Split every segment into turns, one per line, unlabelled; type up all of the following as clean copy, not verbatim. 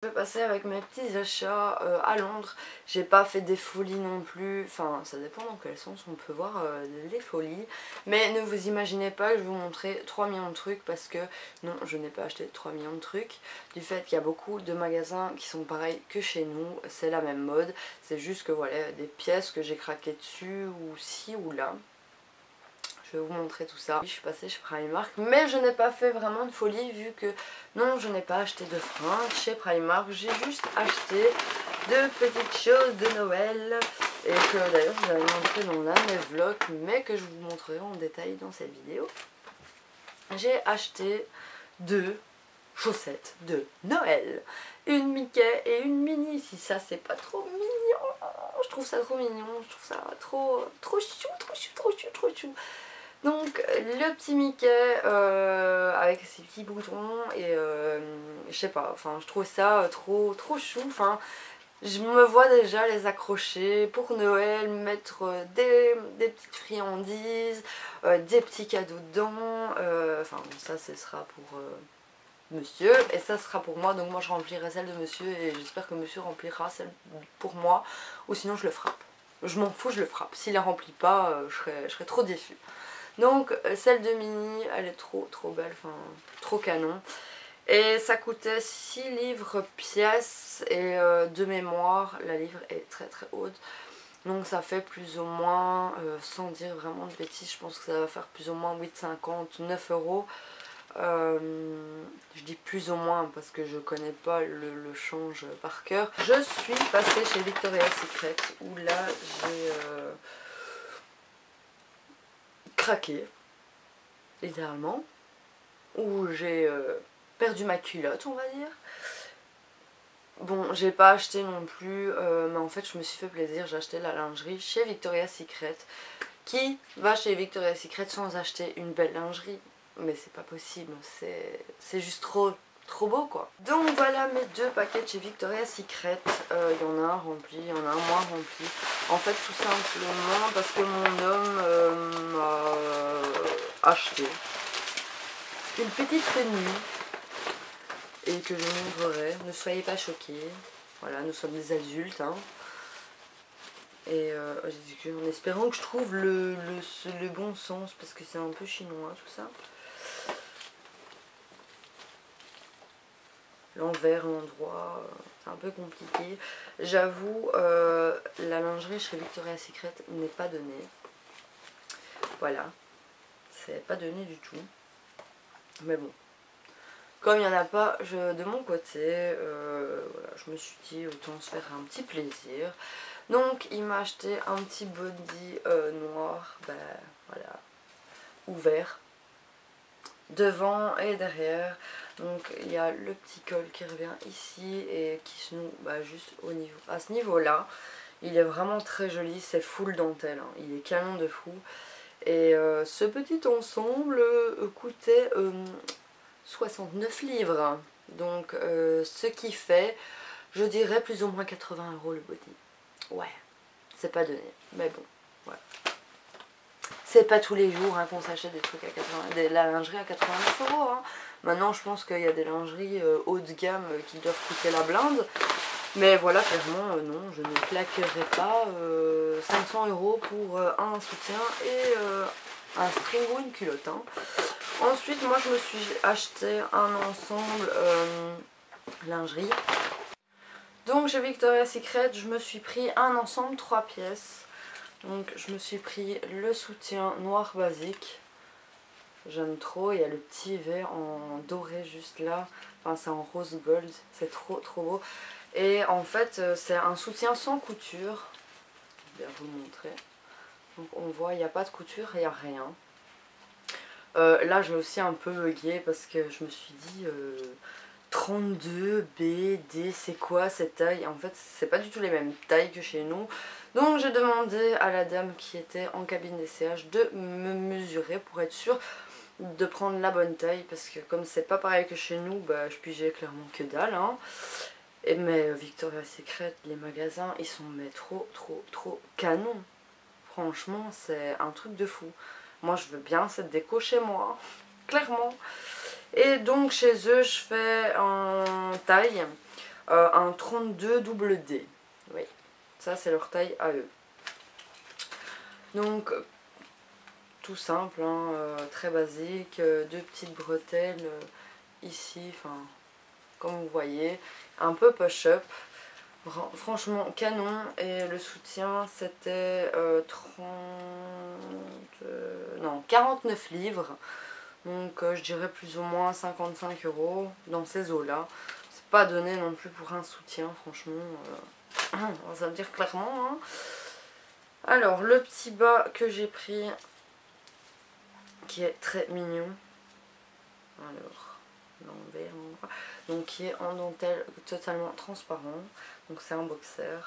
Je vais passer avec mes petits achats à Londres. J'ai pas fait des folies non plus, enfin ça dépend dans quel sens on peut voir les folies. Mais ne vous imaginez pas que je vais vous montrer 3 millions de trucs parce que non, je n'ai pas acheté 3 millions de trucs. Du fait qu'il y a beaucoup de magasins qui sont pareils que chez nous, c'est la même mode. C'est juste que voilà, des pièces que j'ai craqué dessus ou ci ou là. Je vais vous montrer tout ça. Je suis passée chez Primark, mais je n'ai pas fait vraiment de folie vu que non, je n'ai pas acheté de fringues chez Primark. J'ai juste acheté de petites choses de Noël et que d'ailleurs je vous avais montré dans l'un de mes vlogs, mais que je vous montrerai en détail dans cette vidéo. J'ai acheté deux chaussettes de Noël, une Mickey et une Minnie. Si ça c'est pas trop mignon, je trouve ça trop mignon, je trouve ça trop chou, trop chou, trop chou, trop chou. Donc le petit Mickey avec ses petits boutons et je sais pas, enfin je trouve ça trop chou, enfin je me vois déjà les accrocher pour Noël, mettre des petites friandises, des petits cadeaux dedans, enfin ça ce sera pour monsieur et ça sera pour moi, donc moi je remplirai celle de monsieur et j'espère que monsieur remplira celle pour moi ou sinon je le frappe. Je m'en fous, je le frappe, s'il la remplit pas je serai trop déçue. Donc celle de Minnie, elle est trop belle, enfin trop canon. Et ça coûtait 6 livres pièce et de mémoire, la livre est très haute. Donc ça fait plus ou moins, sans dire vraiment de bêtises, je pense que ça va faire plus ou moins 8,50, 9 euros. Je dis plus ou moins parce que je connais pas le change par cœur. Je suis passée chez Victoria's Secret où là j'ai craqué littéralement, où j'ai perdu ma culotte on va dire. Bon, j'ai pas acheté non plus, mais en fait je me suis fait plaisir, j'ai acheté la lingerie chez Victoria's Secret. Qui va chez Victoria's Secret sans acheter une belle lingerie? Mais c'est pas possible, c'est juste trop beau quoi. Donc voilà mes deux paquets de chez Victoria's Secret. Il y en a un rempli, il y en a un moins rempli. En fait tout simplement parce que mon homme m'a acheté une petite tenue et que je montrerai. Ne soyez pas choqués. Voilà, nous sommes des adultes. Hein. Et en espérant que je trouve le bon sens parce que c'est un peu chinois tout ça. L'envers, l'endroit, c'est un peu compliqué. J'avoue, la lingerie chez Victoria's Secret n'est pas donnée. Voilà, c'est pas donné du tout. Mais bon, comme il n'y en a pas de mon côté, voilà, je me suis dit autant se faire un petit plaisir. Donc il m'a acheté un petit body noir, ben voilà, ouvert, devant et derrière. Donc il y a le petit col qui revient ici et qui se noue juste au niveau, à ce niveau là. Il est vraiment très joli, c'est full dentelle, hein. Il est canon de fou. Et ce petit ensemble coûtait 69 livres. Donc ce qui fait, je dirais plus ou moins 80 € le body. Ouais, c'est pas donné, mais bon, voilà. C'est pas tous les jours hein, qu'on s'achète des trucs à 80, de la lingerie à 89 €. Hein. Maintenant, je pense qu'il y a des lingeries haut de gamme qui doivent coûter la blinde. Mais voilà, clairement, non, je ne claquerai pas 500 € pour un soutien et un string ou une culotte. Hein. Ensuite, moi, je me suis acheté un ensemble lingerie. Donc, chez Victoria's Secret, je me suis pris un ensemble 3 pièces. Donc je me suis pris le soutien noir basique. J'aime trop, il y a le petit vert en doré juste là. Enfin c'est en rose gold, c'est trop beau. Et en fait c'est un soutien sans couture. Je vais vous le montrer. Donc on voit il n'y a pas de couture, il n'y a rien. Là j'ai aussi un peu bugué parce que je me suis dit 32 B, D, c'est quoi cette taille? En fait c'est pas du tout les mêmes tailles que chez nous. Donc j'ai demandé à la dame qui était en cabine d'essayage de me mesurer pour être sûre de prendre la bonne taille. Parce que comme c'est pas pareil que chez nous, je pigeais clairement que dalle. Hein. Et mais Victoria's Secret, les magasins, ils sont mais trop canons. Franchement c'est un truc de fou. Moi je veux bien cette déco chez moi, clairement. Et donc chez eux je fais en taille. un 32 double D. Oui, ça c'est leur taille à eux. Donc tout simple, hein, très basique, deux petites bretelles ici, enfin comme vous voyez, un peu push-up. Franchement canon, et le soutien c'était 49 livres, donc je dirais plus ou moins 55 € dans ces eaux là. C'est pas donné non plus pour un soutien, franchement, on va le dire clairement, hein. Alors le petit bas que j'ai pris, qui est très mignon, alors l'envers, donc qui est en dentelle totalement transparent, donc c'est un boxer,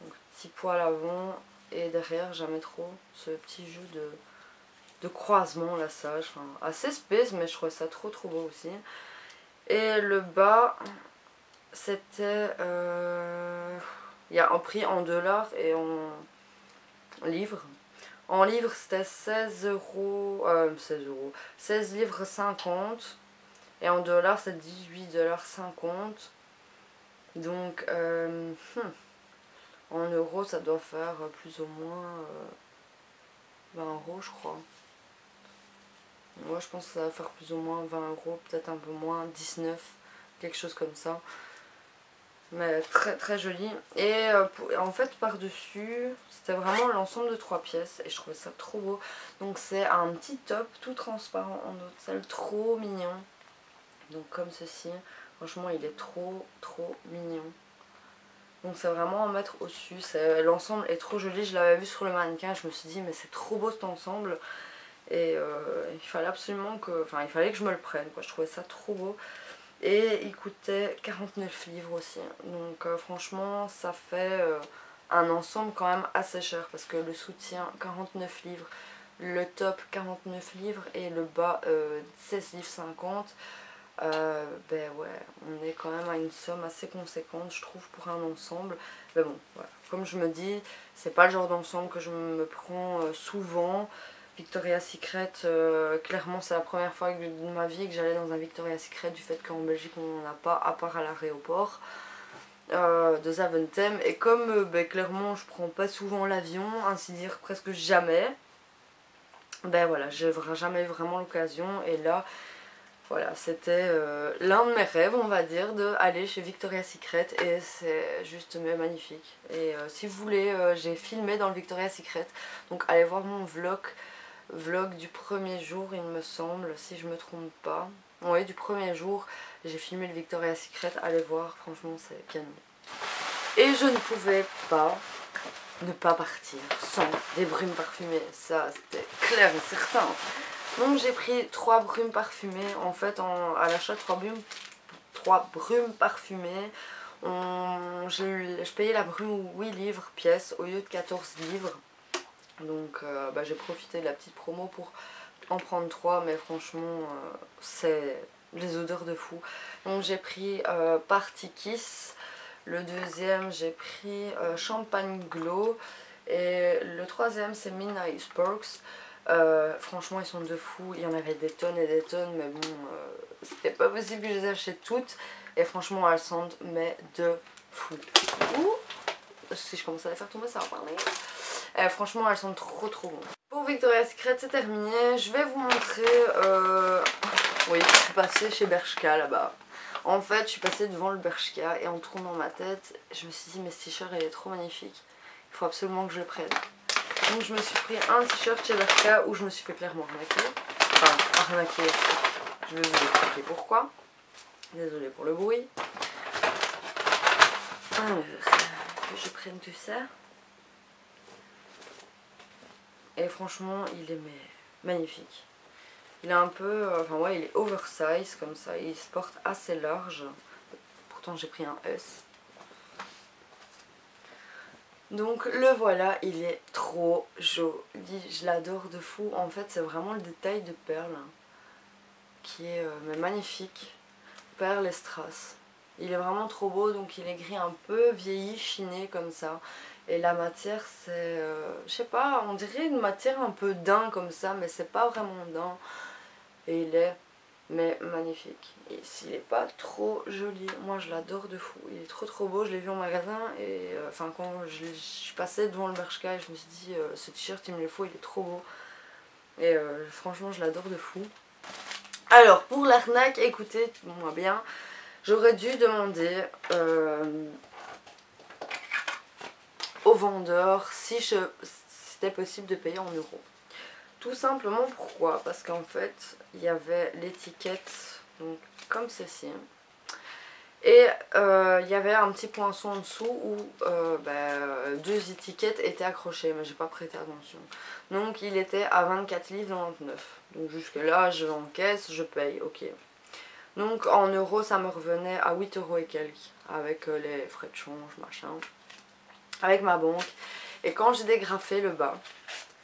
donc petit poil avant, et derrière j'aimais trop ce petit jeu de croisement lassage, enfin, assez space, mais je trouvais ça trop beau aussi. Et le bas c'était il y a un prix en dollars et en livres. En livres c'était 16 livres 50, et en dollars c'est 18,50 $. Donc en euros ça doit faire plus ou moins 20 € je crois. Moi je pense que ça va faire plus ou moins 20 €, peut-être un peu moins, 19, quelque chose comme ça. Mais très joli. Et en fait par dessus c'était vraiment l'ensemble de 3 pièces, et je trouvais ça trop beau. Donc c'est un petit top tout transparent en dentelle, trop mignon. Donc comme ceci, franchement il est trop mignon. Donc c'est vraiment à mettre au-dessus, l'ensemble est trop joli. Je l'avais vu sur le mannequin, je me suis dit mais c'est trop beau cet ensemble. Et il fallait absolument que, enfin il fallait que je me le prenne quoi. Je trouvais ça trop beau. Et il coûtait 49 livres aussi. Donc franchement ça fait un ensemble quand même assez cher, parce que le soutien 49 livres, le top 49 livres et le bas 16 livres 50. Ben ouais, on est quand même à une somme assez conséquente je trouve pour un ensemble. Mais bon, voilà. Comme je me dis, c'est pas le genre d'ensemble que je me prends souvent. Victoria's Secret, clairement c'est la première fois de ma vie que j'allais dans un Victoria's Secret, du fait qu'en Belgique on n'en a pas, à part à l'aéroport de Zaventem. Et comme ben, clairement je prends pas souvent l'avion, ainsi dire presque jamais, ben voilà, j'ai jamais eu vraiment l'occasion. Et là, voilà, c'était l'un de mes rêves, on va dire, d'aller chez Victoria's Secret, et c'est juste magnifique. Et si vous voulez, j'ai filmé dans le Victoria's Secret, donc allez voir mon vlog du premier jour, il me semble, si je me trompe pas. Oui, du premier jour, j'ai filmé le Victoria's Secret, allez voir, franchement c'est canon. Et je ne pouvais pas ne pas partir sans des brumes parfumées, ça c'était clair et certain. Donc j'ai pris 3 brumes parfumées, en fait à l'achat de 3 brumes parfumées, je payais la brume 8 livres pièce au lieu de 14 livres. Donc bah, j'ai profité de la petite promo pour en prendre 3, mais franchement c'est les odeurs de fou. Donc j'ai pris Party Kiss, le deuxième j'ai pris Champagne Glow, et le troisième c'est Midnight Sparks. Franchement ils sont de fou, il y en avait des tonnes et des tonnes, mais bon c'était pas possible que je les achète toutes, et franchement elles sentent mais de fou. Ouh, si je commence à les faire tomber ça va parler. Franchement elles sont trop bonnes. Pour Victoria's Secret c'est terminé, je vais vous montrer, oui je suis passée chez Bershka là-bas. En fait je suis passée devant le Bershka, et en tournant ma tête je me suis dit mais ce t-shirt il est trop magnifique, il faut absolument que je le prenne. Donc je me suis pris un t-shirt chez Bershka où je me suis fait clairement arnaquer. Enfin arnaquer, je vais vous expliquer pourquoi. Désolée pour le bruit. Alors que je prenne tout ça. Et franchement il est magnifique. Il est un peu, enfin ouais il est oversize comme ça, il se porte assez large. Pourtant j'ai pris un S. Donc le voilà, il est trop joli, je l'adore de fou. En fait c'est vraiment le détail de perles qui est magnifique. Perles et strass. Il est vraiment trop beau, donc il est gris un peu vieilli, chiné comme ça. Et la matière c'est, je sais pas, on dirait une matière un peu daim comme ça, mais c'est pas vraiment daim. Et il est mais magnifique. Et s'il est pas trop joli, moi je l'adore de fou, il est trop beau. Je l'ai vu en magasin et enfin quand je passais devant le Bershka, je me suis dit ce t-shirt il me le faut, il est trop beau. Et franchement je l'adore de fou. Alors pour l'arnaque, écoutez moi bien, j'aurais dû demander au vendeur si c'était possible de payer en euros. Tout simplement pourquoi? Parce qu'en fait il y avait l'étiquette donc comme ceci et il y avait un petit poinçon en dessous où deux étiquettes étaient accrochées, mais j'ai pas prêté attention. Donc il était à 24 livres 99. Donc jusque là je l'encaisse, je paye, ok. Donc en euros ça me revenait à 8 euros et quelques avec les frais de change machin, avec ma banque. Et quand j'ai dégrafé le bas,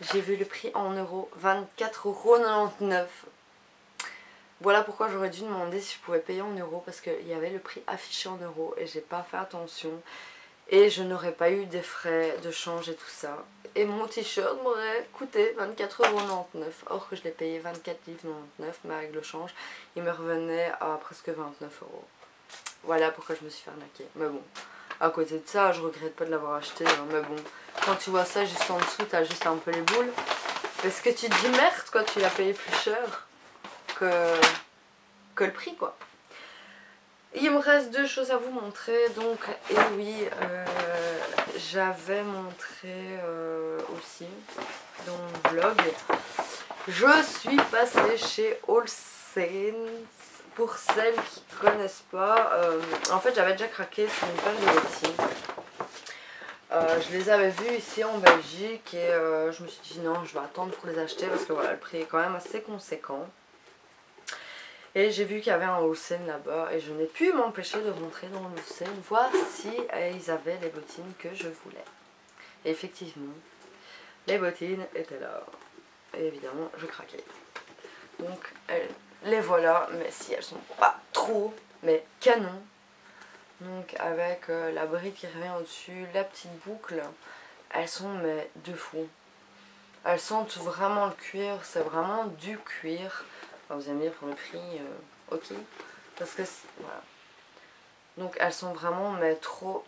j'ai vu le prix en euros, 24,99 €. Voilà pourquoi j'aurais dû demander si je pouvais payer en euros, parce qu'il y avait le prix affiché en euros et j'ai pas fait attention. Et je n'aurais pas eu des frais de change et tout ça. Et mon t-shirt m'aurait coûté 24,99 €. Or que je l'ai payé 24,99 livres, mais avec le change, il me revenait à presque 29 €. Voilà pourquoi je me suis fait arnaquer. Mais bon, à côté de ça, je regrette pas de l'avoir acheté. Hein, mais bon, quand tu vois ça juste en dessous, t'as juste un peu les boules. Parce que tu te dis merde, quoi, tu l'as payé plus cher que le prix, quoi. Il me reste deux choses à vous montrer. Donc, et oui, j'avais montré aussi dans mon vlog. Je suis passée chez All Saints. Pour celles qui ne connaissent pas, en fait j'avais déjà craqué sur une paire de bottines. Je les avais vues ici en Belgique et je me suis dit non, je vais attendre pour les acheter parce que voilà, le prix est quand même assez conséquent. Et j'ai vu qu'il y avait un Holsen là-bas et je n'ai pu m'empêcher de rentrer dans le Holsen voir si ils avaient les bottines que je voulais. Et effectivement, les bottines étaient là. Et évidemment, je craquais. Donc, les voilà, mais si elles sont pas trop, mais canon. Donc, avec la bride qui revient au-dessus, la petite boucle, elles sont mais de fou. Elles sentent vraiment le cuir, c'est vraiment du cuir. Alors, vous allez me dire pour le prix, ok. Parce que, voilà. Donc, elles sont vraiment mais trop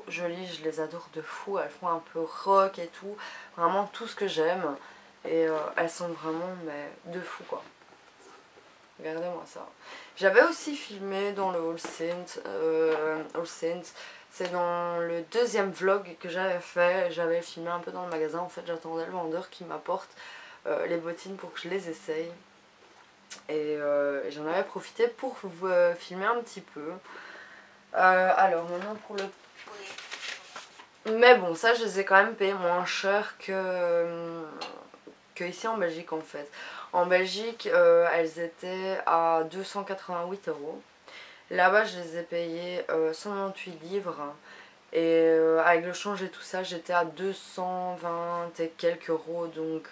jolies, je les adore de fou. Elles font un peu rock et tout, vraiment tout ce que j'aime. Et elles sont vraiment mais de fou quoi. Regardez-moi ça. J'avais aussi filmé dans le All Saints. C'est dans le deuxième vlog que j'avais fait. J'avais filmé un peu dans le magasin. En fait, j'attendais le vendeur qui m'apporte les bottines pour que je les essaye. Et j'en avais profité pour vous filmer un petit peu. Alors maintenant pour le... Mais bon, ça je les ai quand même payés moins cher que ici en Belgique en fait. En Belgique, elles étaient à 288 €. Là-bas, je les ai payées 198 livres. Et avec le change et tout ça, j'étais à 220 et quelques euros. Donc,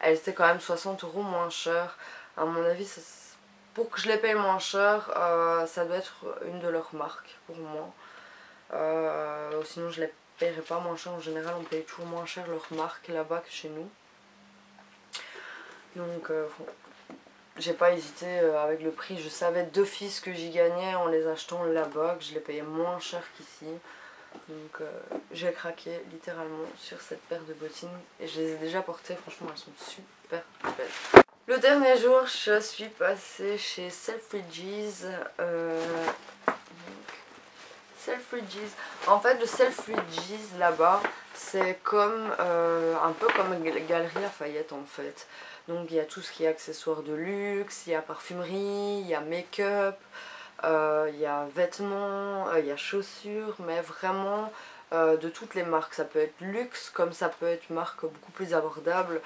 elles étaient quand même 60 € moins chères. À mon avis, pour que je les paye moins cher, ça doit être une de leurs marques pour moi. Sinon, je les paierai pas moins cher. En général, on paye toujours moins cher leurs marques là-bas que chez nous. Donc j'ai pas hésité avec le prix, je savais d'office que j'y gagnais en les achetant là-bas, que je les payais moins cher qu'ici. Donc j'ai craqué littéralement sur cette paire de bottines et je les ai déjà portées, franchement elles sont super belles. Le dernier jour je suis passée chez Selfridges. Selfridges. En fait le Selfridges là-bas c'est comme un peu comme Galeries Lafayette en fait. Donc il y a tout ce qui est accessoires de luxe, il y a parfumerie, il y a make-up, il y a vêtements, il y a chaussures, mais vraiment de toutes les marques. Ça peut être luxe comme ça peut être marque beaucoup plus abordable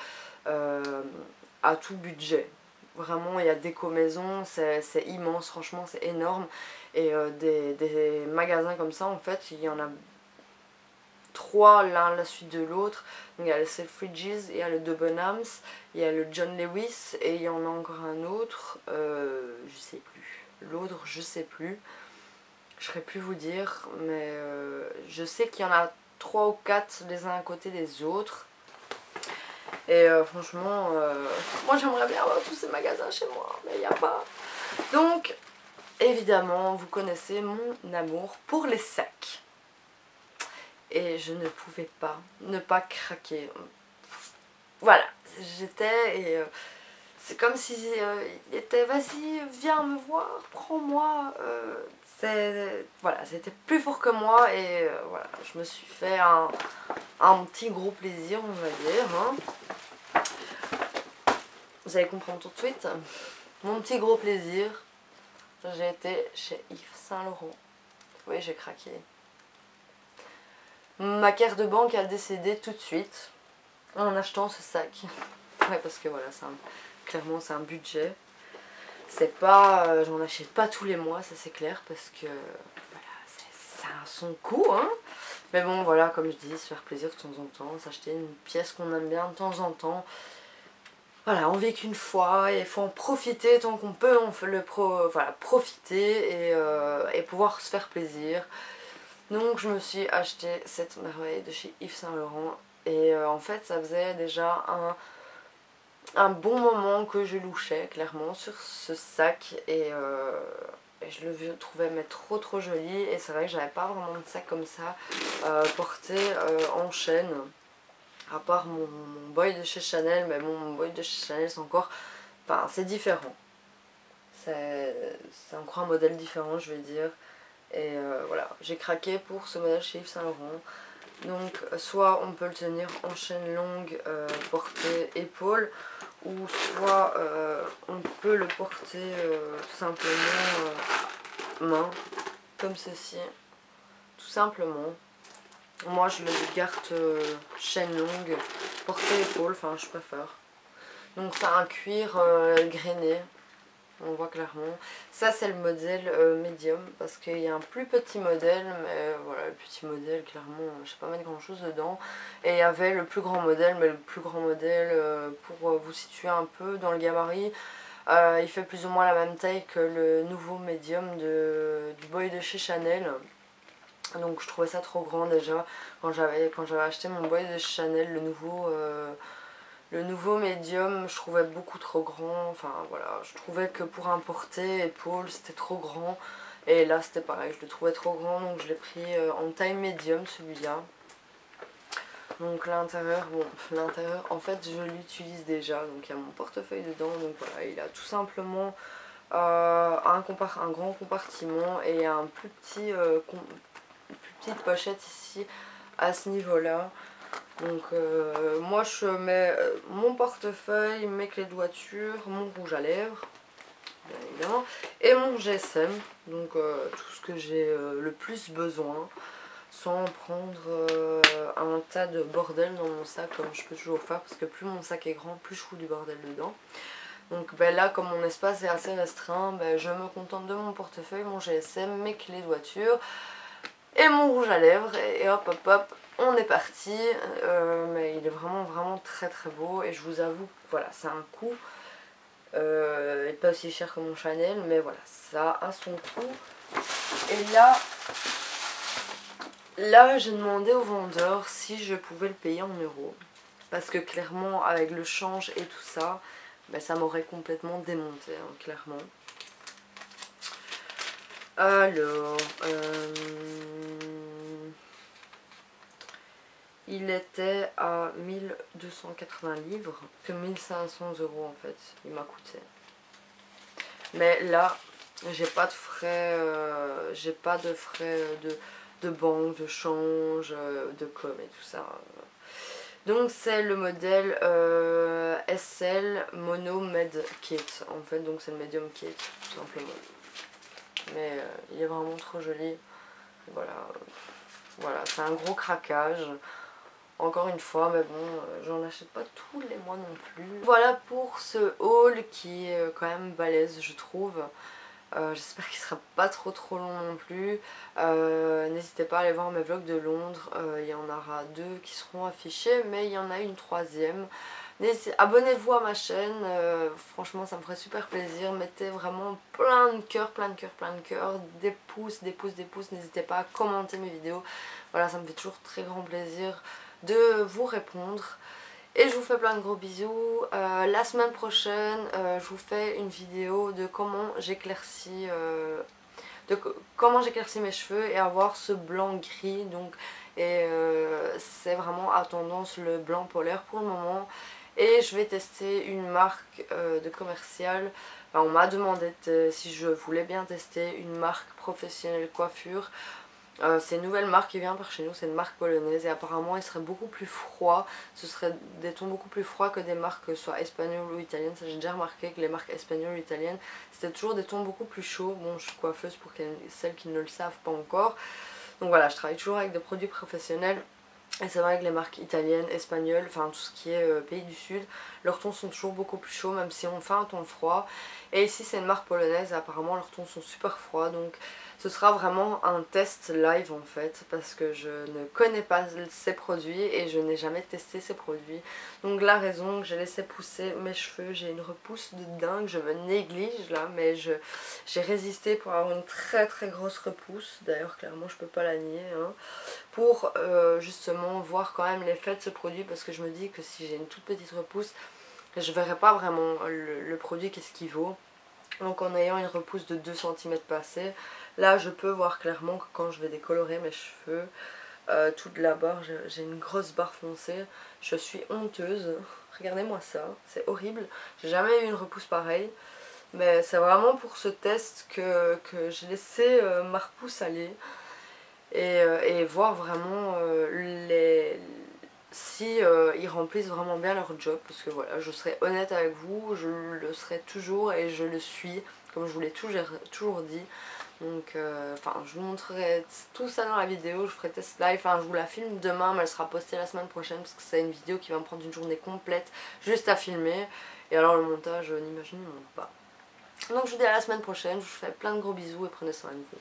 à tout budget. Vraiment il y a déco maison, c'est immense, franchement c'est énorme. Et des magasins comme ça en fait il y en a trois l'un à la suite de l'autre. Il y a le Selfridges, il y a le Debenhams, il y a le John Lewis et il y en a encore un autre, je sais plus. L'autre, je sais plus. Je ne saurais plus vous dire, mais je sais qu'il y en a 3 ou 4 les uns à côté des autres. Et franchement, moi j'aimerais bien avoir tous ces magasins chez moi, mais il n'y a pas. Donc, évidemment, vous connaissez mon amour pour les sacs. Et je ne pouvais pas ne pas craquer. Voilà, j'étais et c'est comme si il était vas-y, viens me voir, prends-moi. Voilà, c'était plus fort que moi et voilà, je me suis fait un petit gros plaisir, on va dire. Hein. Vous allez comprendre tout de suite. Mon petit gros plaisir, j'ai été chez Yves Saint Laurent. Oui, j'ai craqué. Ma carte de banque a décédé tout de suite en achetant ce sac. Ouais, parce que voilà, clairement c'est un budget. C'est pas, j'en achète pas tous les mois, ça c'est clair, parce que voilà, ça a son coût, hein. Mais bon, voilà, comme je dis, se faire plaisir de temps en temps, s'acheter une pièce qu'on aime bien de temps en temps. Voilà, on vit qu'une fois et il faut en profiter tant qu'on peut, on fait voilà, profiter et pouvoir se faire plaisir. Donc je me suis acheté cette merveille de chez Yves Saint Laurent et en fait ça faisait déjà un bon moment que je louchais clairement sur ce sac et je le trouvais mais trop joli et c'est vrai que j'avais pas vraiment de sac comme ça porté en chaîne à part mon boy de chez Chanel, mais bon, mon boy de chez Chanel c'est encore, enfin c'est différent, c'est encore un modèle différent je vais dire. Et voilà, j'ai craqué pour ce modèle chez Yves Saint Laurent. Donc soit on peut le tenir en chaîne longue portée épaule, ou soit on peut le porter tout simplement main, comme ceci, tout simplement. Moi je le garde chaîne longue, portée épaule, enfin je préfère. Donc c'est un cuir grainé. On voit clairement. Ça c'est le modèle médium parce qu'il y a un plus petit modèle, mais voilà, le petit modèle clairement je sais pas mettre grand chose dedans. Et il y avait le plus grand modèle, mais le plus grand modèle pour vous situer un peu dans le gabarit, il fait plus ou moins la même taille que le nouveau médium du boy de chez Chanel. Donc je trouvais ça trop grand déjà quand j'avais acheté mon boy de chez Chanel, le nouveau médium, je trouvais beaucoup trop grand. Enfin voilà, je trouvais que pour un porté épaule c'était trop grand. Et là c'était pareil, je le trouvais trop grand donc je l'ai pris en taille médium celui-là. Donc l'intérieur, bon, l'intérieur en fait je l'utilise déjà. Donc il y a mon portefeuille dedans. Donc voilà, il a tout simplement un grand compartiment et un plus petit, une plus petite pochette ici à ce niveau-là. Donc moi je mets mon portefeuille, mes clés de voiture, mon rouge à lèvres, bien évidemment, et mon GSM, donc tout ce que j'ai le plus besoin, sans prendre un tas de bordel dans mon sac comme je peux toujours faire, parce que plus mon sac est grand, plus je fous du bordel dedans. Donc ben là, comme mon espace est assez restreint, ben, je me contente de mon portefeuille, mon GSM, mes clés de voiture, et mon rouge à lèvres et hop hop hop on est parti. Mais il est vraiment très beau et je vous avoue voilà c'est un coût il n'est pas aussi cher que mon Chanel mais voilà ça a son coût. Et là j'ai demandé au vendeur si je pouvais le payer en euros parce que clairement avec le change et tout ça ben, ça m'aurait complètement démonté hein, clairement. Alors il était à 1280 livres, que 1500 € en fait, il m'a coûté. Mais là, j'ai pas de frais, de banque, de change, de com et tout ça. Donc c'est le modèle SL Mono Med Kit, en fait, donc c'est le medium kit, tout simplement. Mais il est vraiment trop joli. Voilà, c'est un gros craquage. Encore une fois, mais bon, j'en achète pas tous les mois non plus. Voilà pour ce haul qui est quand même balèze, je trouve. J'espère qu'il sera pas trop long non plus. N'hésitez pas à aller voir mes vlogs de Londres. Il y en aura 2 qui seront affichés, mais il y en a une 3e. Abonnez-vous à ma chaîne, franchement ça me ferait super plaisir. Mettez vraiment plein de cœurs, des pouces, n'hésitez pas à commenter mes vidéos. Voilà, ça me fait toujours très grand plaisir de vous répondre. Et je vous fais plein de gros bisous. La semaine prochaine, je vous fais une vidéo de comment j'éclaircis mes cheveux et avoir ce blanc gris. Donc, c'est vraiment à tendance le blanc polaire pour le moment. Et je vais tester une marque de commercial. Enfin, on m'a demandé si je voulais bien tester une marque professionnelle coiffure. C'est une nouvelle marque qui vient par chez nous, c'est une marque polonaise et apparemment il serait beaucoup plus froid, ce serait des tons beaucoup plus froids que des marques soit espagnoles ou italiennes. Ça, j'ai déjà remarqué que les marques espagnoles ou italiennes c'était toujours des tons beaucoup plus chauds. Bon, je suis coiffeuse pour celles qui ne le savent pas encore, donc voilà, je travaille toujours avec des produits professionnels. Et c'est vrai que les marques italiennes, espagnoles, enfin tout ce qui est pays du sud, leurs tons sont toujours beaucoup plus chauds même si on fait un ton froid. Et ici c'est une marque polonaise et apparemment leurs tons sont super froids, donc ce sera vraiment un test live en fait parce que je ne connais pas ces produits et je n'ai jamais testé ces produits. Donc la raison que j'ai laissé pousser mes cheveux, j'ai une repousse de dingue, je me néglige là, mais j'ai résisté pour avoir une très très grosse repousse. D'ailleurs clairement je peux pas la nier hein, pour justement voir quand même l'effet de ce produit parce que je me dis que si j'ai une toute petite repousse je verrai pas vraiment le produit qu'est-ce qu'il vaut. Donc en ayant une repousse de 2 cm passée, là je peux voir clairement que quand je vais décolorer mes cheveux, toute la barre, j'ai une grosse barre foncée, je suis honteuse, regardez-moi ça, c'est horrible, j'ai jamais eu une repousse pareille, mais c'est vraiment pour ce test que j'ai laissé ma repousse aller et voir vraiment si ils remplissent vraiment bien leur job, parce que voilà, je serai honnête avec vous, je le serai toujours et je le suis comme je vous l'ai toujours dit. Donc enfin je vous montrerai tout ça dans la vidéo, je ferai test live, enfin je vous la filme demain mais elle sera postée la semaine prochaine parce que c'est une vidéo qui va me prendre une journée complète juste à filmer et alors le montage n'imagine pas. Donc je vous dis à la semaine prochaine, je vous fais plein de gros bisous et prenez soin de vous.